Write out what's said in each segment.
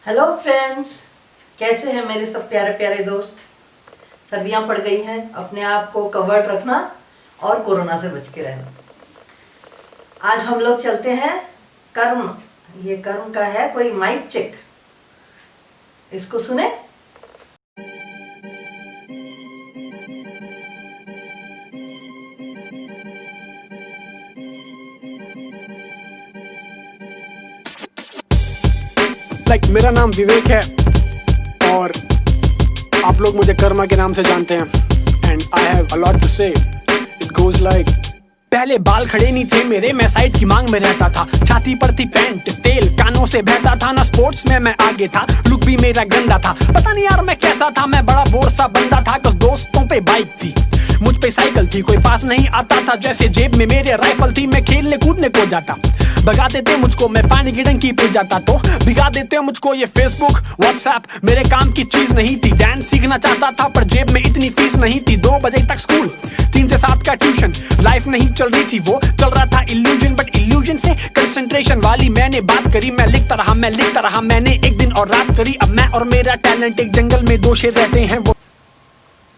Hello friends, कैसे हैं मेरे सब प्यारे प्यारे दोस्त। सर्दियां पड़ गई हैं, अपने आप को कवर्ड रखना और कोरोना से बच के रहना। आज हम लोग चलते हैं कर्म। ये कर्म का है कोई माइक चेक, इसको सुने। मेरा नाम विवेक है और आप लोग मुझे कर्मा के नाम से जानते हैं। And I have a lot to say. It goes like, पहले बाल खड़े नहीं थे मेरे, मैं साइड की मांग में रहता था। छाती पर थी पैंट, तेल कानों से बहता था ना। स्पोर्ट्स में मैं आगे था, लुक भी मेरा गंदा था। पता नहीं यार मैं कैसा था, मैं बड़ा बोर सा बंदा था। कुछ दोस्तों पे बाइक थी, मुझ पे साइकिल थी, कोई पास नहीं आता था। जैसे जेब में मेरे राइफल थी, मैं खेलने कूदने को जाता। भगा देते मुझको, मैं पानी की टंकी पे जाता तो भिगा देते मुझको। ये फेसबुक व्हाट्सएप मेरे काम की चीज नहीं थी। डांस सीखना चाहता था पर जेब में इतनी फीस नहीं थी। 2 बजे तक स्कूल, 3 से 7 का ट्यूशन। लाइफ नहीं चल रही थी, वो चल रहा था इल्यूजन। बट इल्यूजन से कंसंट्रेशन वाली मैंने बात करी। मैं लिखता रहा, मैंने एक दिन और रात करी। अब मैं और मेरा टैलेंट एक जंगल में 2 शेर रहते हैं। वो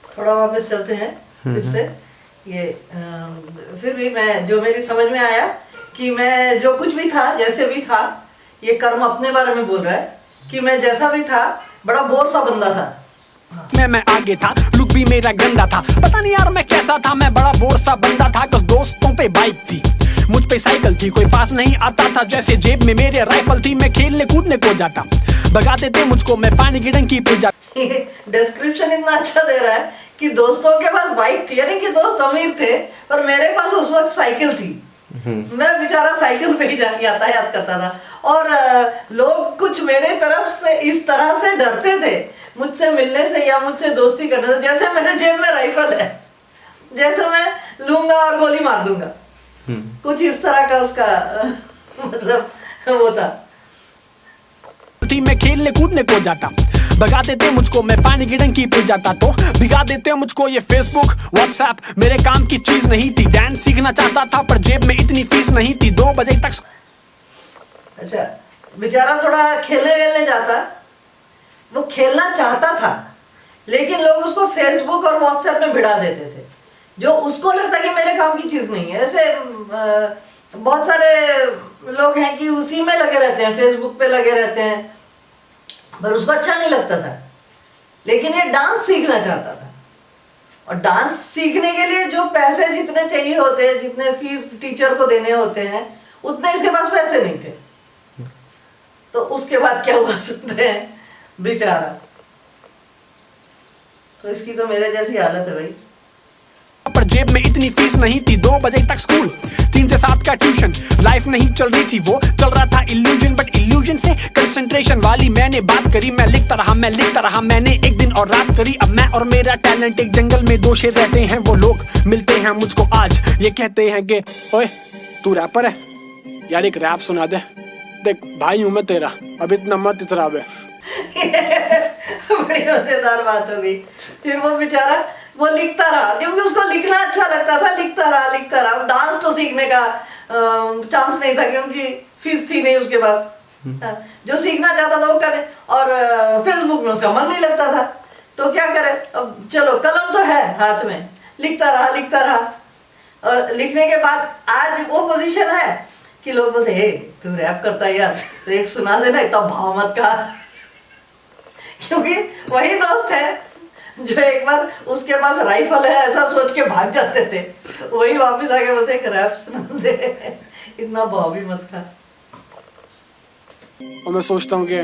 थोड़ा वापस चलते हैं फिर से। ये फिर भी मैं, जो मेरी समझ में आया कि मैं जो कुछ भी था, जैसे भी था, ये कर्म अपने बारे में बोल रहा है कि मैं जैसा भी था, बड़ा बोर सा बंदा था। मैं आगे था, लुक भी मेरा गंदा था। पता नहीं यार मैं कैसा था, मैं बड़ा बोर सा बंदा था। कुछ दोस्तों पे बाइक थी, मुझ पे साइकिल थी, कोई पास नहीं आता था। जैसे जेब में मेरे राइफल थी, मैं खेलने कूदने को जाता। भगा देते मुझको, मैं पानी की टंकी पे जाता। डिस्क्रिप्शन इतना अच्छा दे रहा है कि दोस्तों के पास बाइक थी, यानी कि दोस्त अमीर थे, पर मेरे पास उस वक्त साइकिल थी। मैं बेचारा साइकिल पे ही यातायात करता था। और लोग कुछ मेरे तरफ से इस तरह से डरते थे मुझसे मिलने से या मुझसे दोस्ती करने से, जैसे मेरे जेब में राइफल है, जैसे मैं लूंगा और गोली मार दूंगा। कुछ इस तरह का उसका मतलब वो था। मैं खेलने कूदने को जाता। भगा देते मुझको, मैं पानी की टंकी पे जाता तो भिगा देते मुझको। ये फेसबुक व्हाट्सएप मेरे काम की चीज नहीं थी। डांस सीखना चाहता था पर जेब में इतनी फीस नहीं थी। 2 बजे तक। अच्छा, बेचारा थोड़ा खेलने वेलने जाता, वो खेलना चाहता था, लेकिन लोग उसको फेसबुक और व्हाट्सएप में भिड़ा देते थे, जो उसको लगता कि मेरे काम की चीज नहीं है। ऐसे बहुत सारे लोग हैं कि उसी में लगे रहते हैं, फेसबुक पे लगे रहते हैं, पर उसको अच्छा नहीं लगता था। लेकिन ये डांस सीखना चाहता था, और डांस सीखने के लिए जो पैसे जितने चाहिए होते हैं, जितने फीस टीचर को देने होते हैं, उतने इसके पास पैसे नहीं थे। तो उसके बाद क्या हुआ सुनते हैं बेचारा। तो इसकी तो मेरे जैसी हालत है भाई। पर जेब में इतनी फीस नहीं थी। 2 बजे तक स्कूल, 3 से 7 का ट्यूशन। लाइफ नहीं चल रही थी, वो चल रहा था इल्यूजन। बट इल्यूजन से कंसंट्रेशन वाली मैंने बात करी। मैं लिखता रहा, मैंने एक दिन और रात करी। अब मैं और मेरा टैलेंट एक जंगल में 2 शेर रहते हैं। वो लोग मिलते हैं मुझको आज, ये कहते हैं कि ओए तू रैपर है यार, एक रैप सुना दे। देख भाई हूं मैं तेरा, अब इतना मत इतरा बे। बड़ी मजेदार बात हो गई। फिर वो बेचारा वो लिखता रहा, क्योंकि उसको लिखना अच्छा लगता था। लिखता रहा। डांस तो सीखने का चांस नहीं था, क्योंकि फीस थी नहीं उसके पास। जो सीखना चाहता था वो करे, और फेसबुक में उसका मन नहीं लगता था, तो क्या करे। अब चलो, कलम तो है हाथ में, लिखता रहा। और लिखने के बाद आज वो पोजीशन है कि लोग बोलते हे तू रैप करता है यार, तो एक सुना देना, इतना भाव मत का। क्योंकि वही दोस्त है जो एक बार उसके पास राइफल है ऐसा सोच के भाग जाते थे, वही वापस आके बोलते एक रैप सुना दे, इतना भाव भी मत खा। और मैं सोचता हूँ कि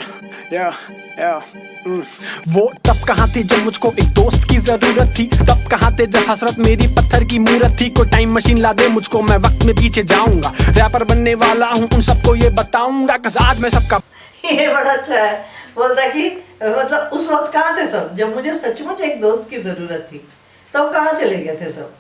वो तब कहाँ थे जब मुझको एक दोस्त की जरूरत थी। तब कहाँ थे जब हसरत मेरी पत्थर की मूरत थी। कोई टाइम मशीन ला दे मुझको, मैं वक्त में पीछे जाऊंगा। रैपर बनने वाला हूँ, उन सबको ये बताऊंगा कि आज मैं सबका। ये बड़ा अच्छा है, बोलता कि मतलब उस वक्त कहाँ थे सब, जब मुझे सचमुच एक दोस्त की जरूरत थी, तब कहाँ चले गए थे सब।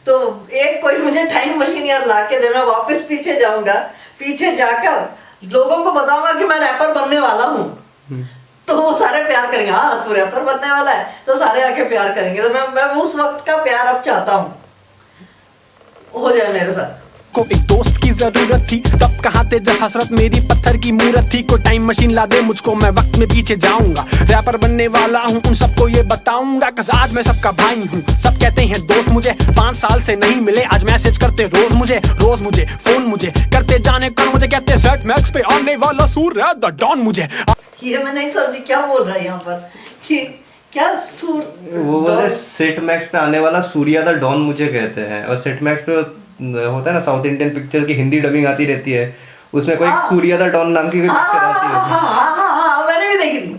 तो एक कोई मुझे टाइम मशीन यार ला के दे, मैं वापस पीछे जाऊंगा, पीछे जाकर लोगों को बताऊंगा कि मैं रैपर बनने वाला हूँ। तो वो सारे प्यार करेंगे, हाँ तू रैपर बनने वाला है, तो सारे आके प्यार करेंगे। तो मैं उस वक्त का प्यार अब चाहता हूँ हो जाए मेरे साथ। को एक दोस्त की जरूरत थी, तब कहाँ थे जब हसरत मेरी पत्थर की मूरत थी। कोई टाइम मशीन ला दे मुझको, मैं वक्त में पीछे जाऊंगा, रैपर बनने वाला हूँ, उन सबको ये बताऊंगा। कस आज मैं सबका भाई हूँ, सब कहते हैं दोस्त मुझे, 5 साल से नहीं मिले, आज मैसेज करते रोज मुझे फोन मुझे करते जाने कल, मुझे कहते सेट मैक्स पे आने वाला सूर्य द डॉन मुझे। ये मैं नहीं समझी क्या बोल रहा है यहाँ पर कि क्या वो बोलते हैं सेट मैक्स पे आने वाला सूर्या द डॉन मुझे कहते हैं। और सेट मैक्स पे होता है ना साउथ इंडियन पिक्चर की हिंदी डबिंग आती रहती है, उसमें कोई सूर्या द डॉन नाम की कोई पिक्चर आती है। हाँ, मैंने भी देखी थी,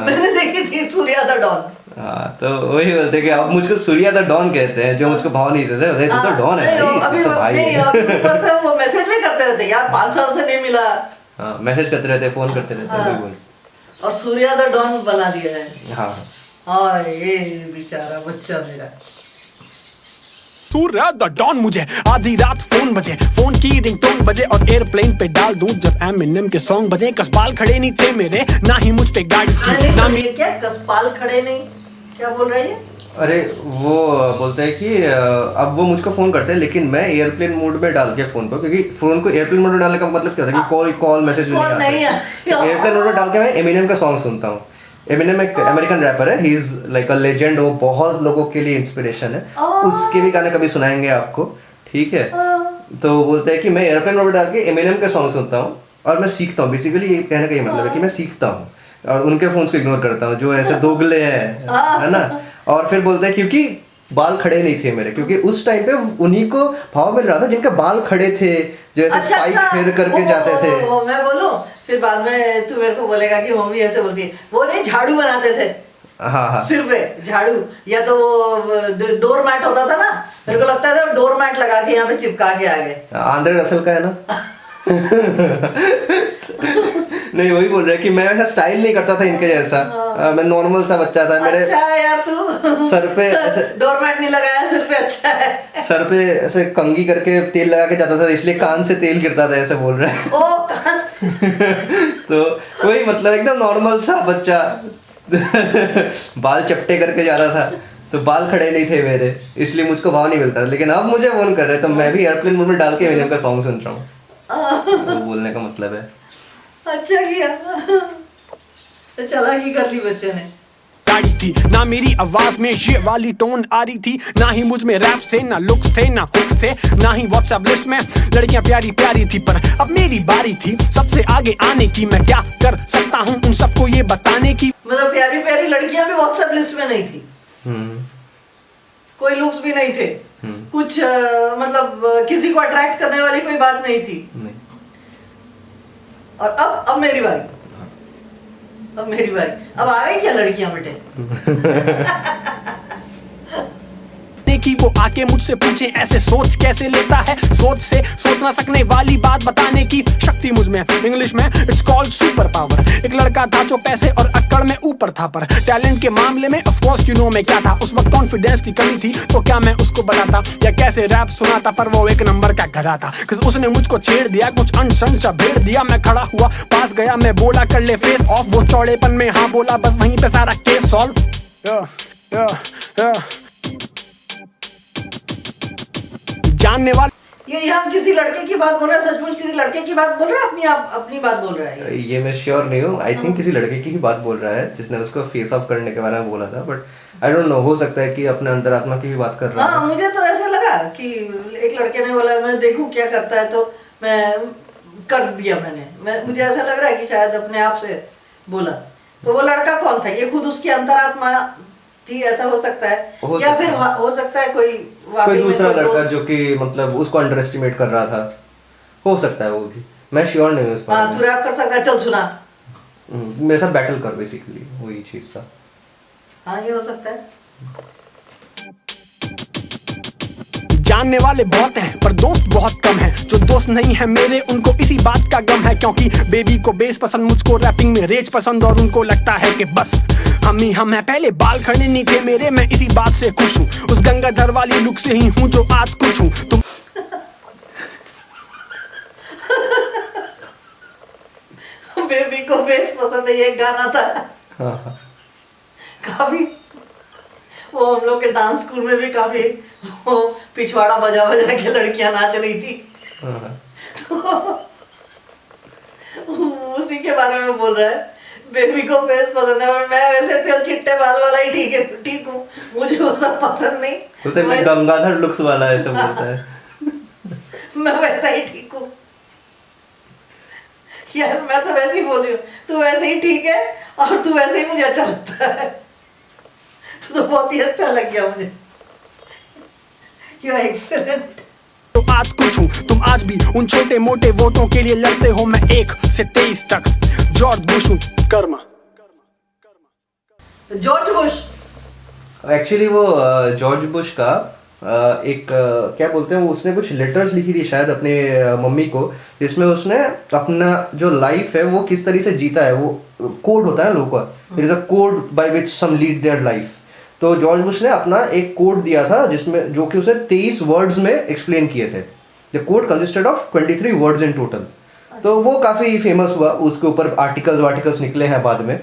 मैंने देखी थी सूर्या द डॉन। हाँ, तो वही बोलते कि आप मुझको सूर्या द डॉन कहते हैं, जो मुझको भाव नहीं देते, बोलते तो डॉन है भाई, तो भाई है। ऊपर से वो मैसेज भी करते रहते यार, 5 साल से नहीं मिला। हाँ, मैसेज करते रहते, फोन करते रहते हैं, बिल्कुल। और सूर्या द डॉन बना दिया है। हाँ हाय ये बेचारा बच्चा मेरा। सूर्य द डॉन मुझे, आधी रात फोन बजे, फोन की रिंगटोन बजे और एयरप्लेन पे डाल दूं जब एमिनेम के सॉन्ग बजे। कसबाल खड़े नहीं थे मेरे, ना ही मुझ पे गाड़ी थी, ना ये क्या कसपाल खड़े नहीं, क्या बोल रही है? अरे वो बोलते हैं कि अब वो मुझको फ़ोन करते हैं, लेकिन मैं एयरप्लेन मोड में डाल के फ़ोन पर, क्योंकि फ़ोन को एयरप्लेन मोड में डालने का मतलब क्या होता है कि कॉल मैसेज नहीं आता। एयरप्लेन मोड में डाल के मैं एमिनेम का सॉन्ग सुनता हूँ। एमिनेम एक अमेरिकन रैपर है, he is like a legend, वो बहुत लोगों के लिए इंस्पिरेशन है। उसके भी गाने कभी सुनाएंगे आपको, ठीक है। तो बोलते हैं कि मैं एयरप्लेन मोड में डाल के एमिनेम का सॉन्ग सुनता हूँ और मैं सीखता हूँ। बेसिकली ये कहने का ये मतलब है कि मैं सीखता हूँ और उनके फोन्स को इग्नोर करता हूँ जो ऐसे दोगले हैं, है ना। और फिर बोलते हैं क्योंकि बाल खड़े नहीं थे मेरे, क्योंकि उस टाइम पे उन्हीं को भाव मिल रहा था जिनके बाल खड़े थे, जो ऐसे स्पाइक फेर करके जाते थे। मैं बोलूं फिर बाद में तू मेरे को बोलेगा कि मम्मी ऐसे बोलती है, वो नहीं झाड़ू बनाते थे। हाँ सिर पे झाड़ू, या तो वो डोर मैट होता था ना, मेरे को लगता था डोर मैट लगा के यहाँ पे चिपका के आ गए। आंद्रे रसल का है ना। नहीं, वही बोल रहे कि मैं ऐसा स्टाइल नहीं करता था इनके जैसा, मैं नॉर्मल सा बच्चा था। मेरे अच्छा है यार तू, सर पे ऐसे डोर मैट नहीं लगाया सिर पे, अच्छा है। सर पे ऐसे कंघी करके तेल लगा के जाता था, इसलिए कान से तेल गिरता था, ऐसे बोल रहे हैं। ओ कान से। तो वही मतलब एकदम नॉर्मल सा बच्चा। बाल चपटे करके जा रहा था, तो बाल खड़े नहीं थे मेरे, इसलिए मुझको भाव नहीं मिलता। लेकिन अब मुझे फोन कर रहे, तो मैं भी एयरप्लेन मोड में डाल के एमिनेम का सॉन्ग सुन रहा हूँ। वो बोलने का मतलब है। अच्छा किया, तो चालाकी कर ली बच्चे ने। गाड़ी थी ना मेरी आवाज में ये वाली टोन आ रही थी, ना ही मुझ में रैप्स थे, ना लुक्स थे, ना हुक्स थे, ना ही व्हाट्सएप लिस्ट में लड़कियां प्यारी प्यारी थी। पर अब मेरी बारी थी सबसे आगे आने की, मैं क्या कर सकता हूँ उन सबको ये बताने की। मतलब प्यारी प्यारी लड़कियां भी व्हाट्सएप लिस्ट में नहीं थी, कोई लुक्स भी नहीं थे, कुछ मतलब किसी को अट्रैक्ट करने वाली कोई बात नहीं थी। और अब मेरी बारी, अब मेरी बारी, अब आ गई क्या लड़कियां बेटे? कि वो आके मुझसे पूछे ऐसे सोच कैसे लेता है, सोच से सोच ना सकने वाली बात बताने की शक्ति मुझ में, इंग्लिश में इट्स कॉल्ड सुपर पावर। एक लड़का था जो पैसे और अक्कड़ में ऊपर था, पर टैलेंट के मामले में ऑफ कोर्स यू नो मैं क्या था। उस वक्त कॉन्फिडेंस की कमी थी, तो क्या मैं उसको बताता या कैसे रैप सुनाता, पर वो एक नंबर का गधा था। उसने मुझको छेड़ दिया, कुछ अनसन सा भेड़ दिया। मैं खड़ा हुआ पास गया, मैं बोला कर ले फेस ऑफ, वो चौड़ेपन में हाँ बोला, बस वहीं पे सारा केस सॉल्व। जानने वाले ये हम किसी लड़के की बात बोल रहे हैं, सचमुच किसी लड़के की बात बोल रहे हैं, अपनी बात बोल रहा है ये मैं श्योर नहीं हूँ। आई थिंक किसी लड़के की ही बात बोल रहा है जिसने उसको फेस ऑफ करने के बारे में बोला था, बट आई डोंट नो, हो सकता है कि अपने अंतरात्मा की भी बात कर रहा है। हाँ, मुझे तो ऐसा लगा कि एक लड़के ने बोला मैं देखूं क्या करता है, तो मैं कर दिया मैंने। मुझे ऐसा लग रहा है कि शायद अपने आप से बोला। तो वो लड़का कौन था? ये खुद उसकी अंतरात्मा थी, ऐसा हो सकता है, या फिर हो सकता है कोई दूसरा लड़का जो कि मतलब उसको अंडर एस्टिमेट कर रहा था, हो सकता है वो भी, मैं श्योर नहीं हूँ इस बारे में। तू रैप कर सकता है, चल सुना। मेरे साथ बैटल कर, बेसिकली वही चीज था। हाँ, ये हो सकता है। जानने वाले बहुत हैं पर दोस्त बहुत कम हैं, जो दोस्त नहीं है मेरे उनको इसी बात का गम है, क्योंकि बेबी को बेस पसंद, मुझको रैपिंग में रेज पसंद, और उनको लगता है कि बस हम ही हम हैं। पहले बाल खड़े नहीं थे मेरे, मैं इसी बात से खुश हूँ, उस गंगाधर वाली लुक से ही हूँ जो आज कुछ हूँ। तुम बेबी को बेस पसंद है, ये गाना था। हाँ। काफी वो हम लोग के डांस स्कूल में भी काफी वो पिछवाड़ा बजा बजा के लड़कियां नाच रही थी। उसी के बारे में बोल रहा है, बेबी को फेस पसंद है और मैं वैसे तेल चिट्टे बाल वाला ही ठीक हूँ, मुझे वो सब पसंद नहीं। बोलते हैं गंगाधर लुक्स वाला ऐसे बोलता है। मैं वैसा ही ठीक हूँ यार, मैं तो वैसे ही बोल रही हूँ, तू वैसे ही ठीक है और तू वैसे ही मुझे अच्छा लगता है। तू तो बहुत ही अच्छा लग गया मुझे। You are excellent. तो आज कुछ हूँ, तुम आज भी उन छोटे मोटे वोटों के लिए लड़ते हो। मैं 1 से 23 तक जॉर्ज बुश हूँ। कर्मा जॉर्ज बुश एक्चुअली वो जॉर्ज बुश का एक क्या बोलते हैं, वो उसने कुछ लेटर्स लिखी थी शायद अपने मम्मी को, जिसमें उसने अपना जो लाइफ है वो किस तरीके से जीता है। वो कोड होता है ना लोगों का, there is a code by which some lead their life. तो जॉर्ज बुश ने अपना एक कोड दिया था जिसमें, जो कि उसने 23 वर्ड्स में एक्सप्लेन किए थे। The code consisted of 23 words in total. तो वो काफ़ी फेमस हुआ, उसके ऊपर आर्टिकल्स निकले हैं बाद में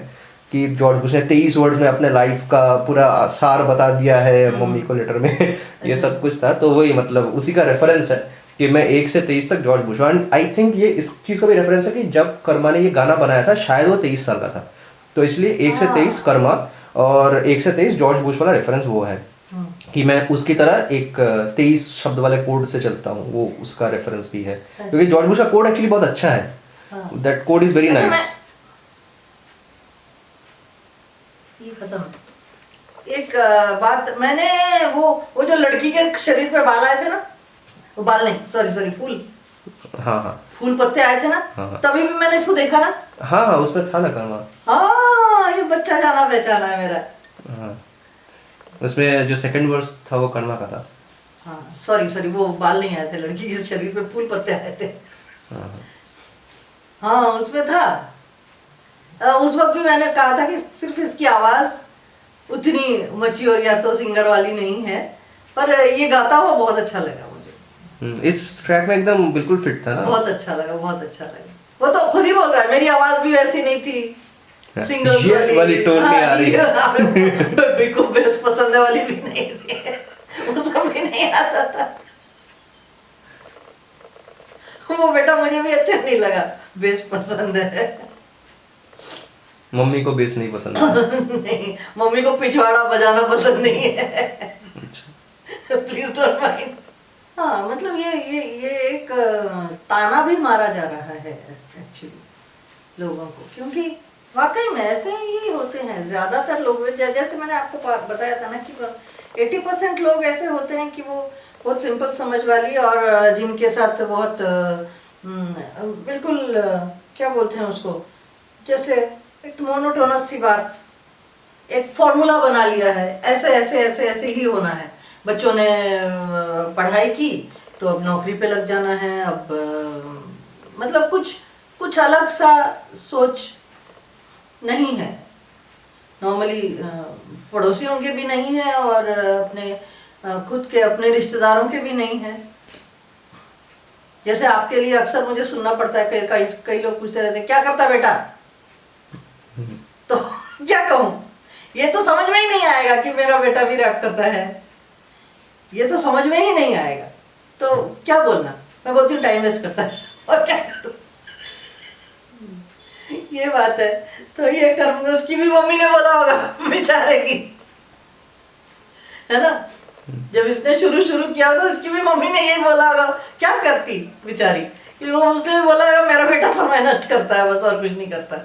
कि जॉर्ज बुश ने 23 वर्ड्स में अपने लाइफ का पूरा सार बता दिया है मम्मी को लेटर में। ये सब कुछ था, तो वही मतलब उसी का रेफरेंस है कि मैं 1 से 23 तक George Bush. And I think ये इस चीज़ का भी रेफरेंस है कि जब कर्मा ने ये गाना बनाया था शायद वो 23 साल का था, तो इसलिए 1 से 23 कर्मा और 1 से 23 जॉर्ज बुश वाला रेफरेंस वो है कि मैं उसकी तरह एक 23 शब्द वाले कोड से चलता हूँ, वो उसका रेफरेंस भी है। क्योंकि जॉर्ज बुश का कोड एक्चुअली बहुत अच्छा है, that code is very nice. ये खत्म। एक बात, मैंने वो जो लड़की के शरीर पर बाल आए थे ना, वो बाल नहीं, सॉरी फूल, हाँ फूल पत्ते आए थे ना, तभी भी मैंने इसको देखा ना। हाँ उसमें था ना कर्मा। हाँ, ये बच्चा जाना पहचाना है मेरा। हाँ, उसमें जो सेकंड वर्स था वो कर्मा का था। हाँ सॉरी, वो बाल नहीं आए थे, लड़की के शरीर पे फूल पत्ते आए थे। हाँ उसमें था। उस वक्त भी मैंने कहा था कि सिर्फ इसकी आवाज उतनी मच्योर या तो सिंगर वाली नहीं है, पर ये गाता हुआ बहुत अच्छा लगा मुझे। इस ट्रैक में एकदम बिल्कुल फिट था ना। बहुत अच्छा लगा। वो तो खुद ही बोल रहा है, मेरी आवाज भी वैसी नहीं थी, सिंगल वाली टोन नहीं आ रही है। बेबी को बेस पसंद है वाली भी नहीं थी, वो सब भी नहीं आता था। वो बेटा मुझे भी अच्छा नहीं लगा, बेस पसंद है। मम्मी को बेस नहीं पसंद नहीं, मम्मी को पिछवाड़ा बजाना पसंद नहीं है। Please don't mind. हाँ मतलब ये एक ताना भी मारा जा रहा है एक्चुअली लोगों को, क्योंकि वाकई में ऐसे ही होते हैं ज्यादातर लोग। जैसे मैंने आपको बताया था ना कि 80% लोग ऐसे होते हैं कि वो बहुत सिंपल समझ वाली, और जिनके साथ बहुत बिल्कुल क्या बोलते हैं उसको, जैसे एक मोनोटोनस सी बात, एक फॉर्मूला बना लिया है, ऐसे ऐसे ऐसे ऐसे ही होना है। बच्चों ने पढ़ाई की तो अब नौकरी पे लग जाना है, अब मतलब कुछ अलग सा सोच नहीं है नॉर्मली। पड़ोसियों के भी नहीं है और अपने खुद के अपने रिश्तेदारों के भी नहीं है। जैसे आपके लिए अक्सर मुझे सुनना पड़ता है, कई लोग पूछते रहते हैं क्या करता बेटा, तो क्या कहूँ, ये तो समझ में ही नहीं आएगा कि मेरा बेटा भी रैप करता है, ये तो समझ में ही नहीं आएगा, तो क्या बोलना। मैं बोलती हूँ टाइम वेस्ट करता है, और क्या करूँ। ये बात है। तो ये कर्म उसकी भी मम्मी ने बोला होगा बेचारे की, है ना। जब इसने शुरू किया तो इसकी भी मम्मी ने यही बोला होगा, क्या करती बेचारी, कि वो उसने भी बोला होगा मेरा बेटा समय नष्ट करता है बस, और कुछ नहीं करता।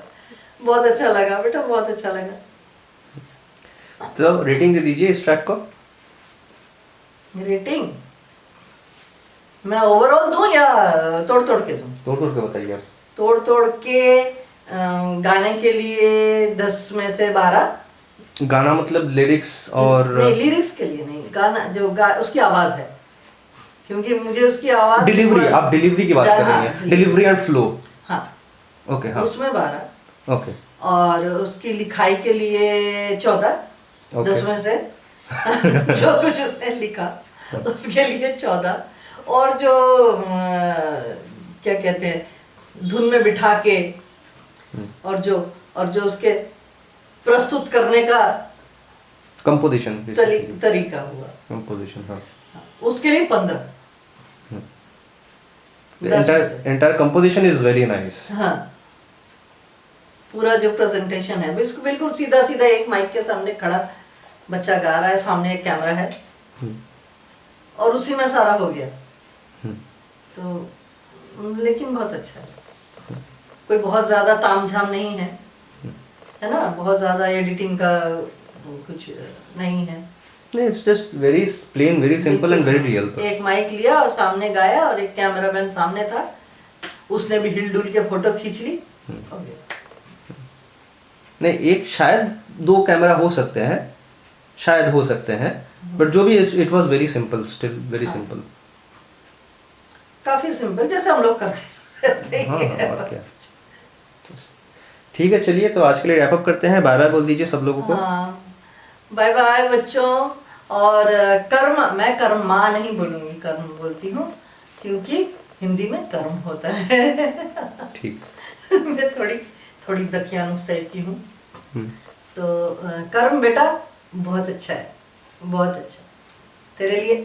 बहुत अच्छा लगा बेटा, बहुत अच्छा लगा। तो रेटिंग दे दीजिए इस ट्रैक को। रेटिंग मैं ओवरऑल दूं या तोड़ के दूं? तोड़ के बताइए आप। तोड़ के गाने के लिए 10 में से 12। गाना मतलब लिरिक्स और नहीं, लिरिक्स के लिए नहीं, गाना जो उसकी आवाज है, क्योंकि मुझे उसकी आवाज। डिलीवरी, आप डिलीवरी की बात कर रही हैं, डिलीवरी एंड फ्लो। हाँ ओके, हाँ उसमें 12। ओके। और उसकी लिखाई के लिए 14, 10 में से जो कुछ उसने लिखा उसके लिए 14, और जो क्या कहते हैं धुन में बिठा के, और जो उसके प्रस्तुत करने का कंपोजिशन तरीका हुआ, कंपोजिशन, हाँ, उसके लिए 15। entire composition is very nice. हाँ, पूरा जो प्रेजेंटेशन है बिल्कुल बिल्कुल सीधा सीधा एक माइक के सामने खड़ा बच्चा गा रहा है, सामने एक कैमरा है और उसी में सारा हो गया। तो लेकिन बहुत अच्छा है, कोई बहुत ज्यादा तामझाम नहीं है ना, बहुत ज्यादा एडिटिंग का कुछ नहीं है। It's just very plain, very simple and very real. एक माइक लिया और सामने गाया और एक कैमरामैन सामने था, उसने भी हिल डुल के फोटो खींच ली, हो गया। नहीं, एक शायद 2 कैमरा हो सकते हैं, शायद हो सकते हैं, बट जो भी it was very simple, still very simple, काफी सिंपल जैसे हम लोग करते हैं वैसे ही है। और क्या। ठीक है, चलिए तो आज के लिए रैप अप करते हैं। बाय बाय बोल दीजिए सब लोगों को। बाय बाय बच्चों। और कर्म, मैं कर्मा नहीं बोलूंगी, कर्म बोलती हूँ क्योंकि हिंदी में कर्म होता है। ठीक। मैं थोड़ी दकियानुस टाइप की हूँ। तो कर्म बेटा बहुत अच्छा है, बहुत अच्छा तेरे लिए।